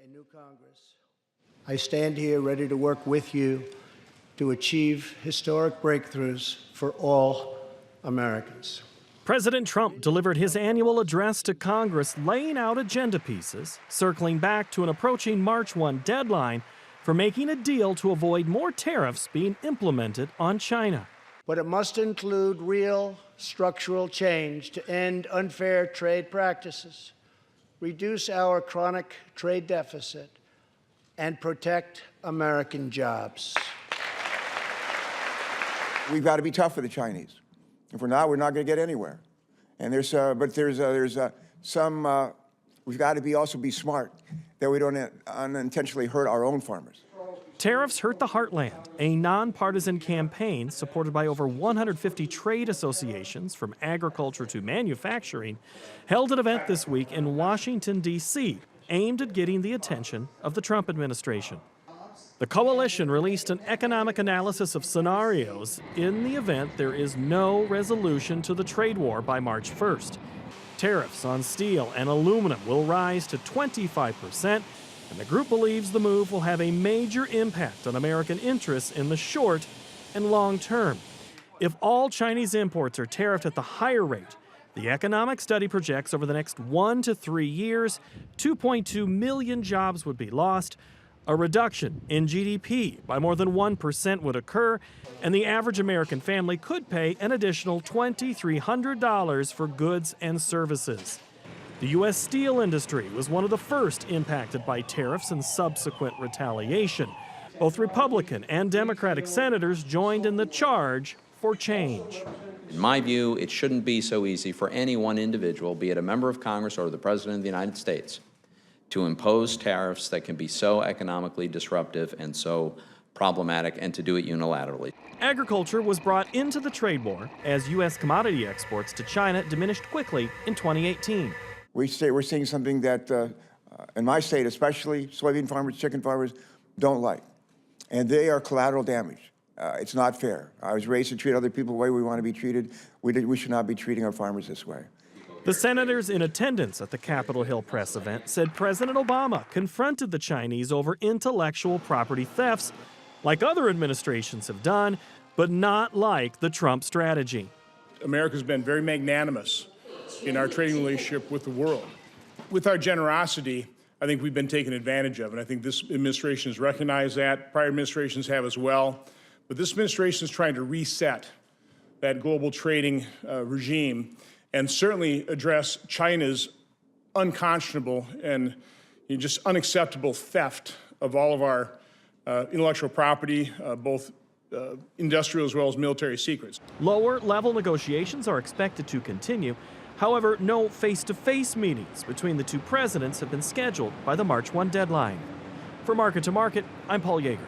a new Congress, I stand here ready to work with you to achieve historic breakthroughs for all Americans. President Trump delivered his annual address to Congress, laying out agenda pieces, circling back to an approaching March 1 deadline for making a deal to avoid more tariffs being implemented on China. But it must include real structural change to end unfair trade practices, reduce our chronic trade deficit, and protect American jobs. We've got to be tough for the Chinese. If we're not going to get anywhere. And we've got to also be smart that we don't unintentionally hurt our own farmers. Tariffs Hurt the Heartland, a nonpartisan campaign supported by over 150 trade associations from agriculture to manufacturing, held an event this week in Washington, D.C., aimed at getting the attention of the Trump administration. The coalition released an economic analysis of scenarios in the event there is no resolution to the trade war by March 1st. Tariffs on steel and aluminum will rise to 25%, and the group believes the move will have a major impact on American interests in the short and long term. If all Chinese imports are tariffed at the higher rate, the economic study projects over the next 1 to 3 years, 2.2 million jobs would be lost, a reduction in GDP by more than 1% would occur, and the average American family could pay an additional $2,300 for goods and services. The U.S. steel industry was one of the first impacted by tariffs and subsequent retaliation. Both Republican and Democratic senators joined in the charge for change. In my view, it shouldn't be so easy for any one individual, be it a member of Congress or the President of the United States, to impose tariffs that can be so economically disruptive and so problematic, and to do it unilaterally. Agriculture was brought into the trade war as U.S. commodity exports to China diminished quickly in 2018. We're seeing something that, in my state especially, soybean farmers, chicken farmers don't like. And they are collateral damage. It's not fair. I was raised to treat other people the way we want to be treated. We should not be treating our farmers this way. The senators in attendance at the Capitol Hill press event said President Obama confronted the Chinese over intellectual property thefts, like other administrations have done, but not like the Trump strategy. America's been very magnanimous in our trading relationship with the world. With our generosity, I think we've been taken advantage of, and I think this administration has recognized that. Prior administrations have as well. But this administration is trying to reset that global trading regime and certainly address China's unconscionable and just unacceptable theft of all of our intellectual property, both industrial as well as military secrets. Lower-level negotiations are expected to continue. However, no face-to-face meetings between the two presidents have been scheduled by the March 1 deadline. For Market to Market, I'm Paul Yeager.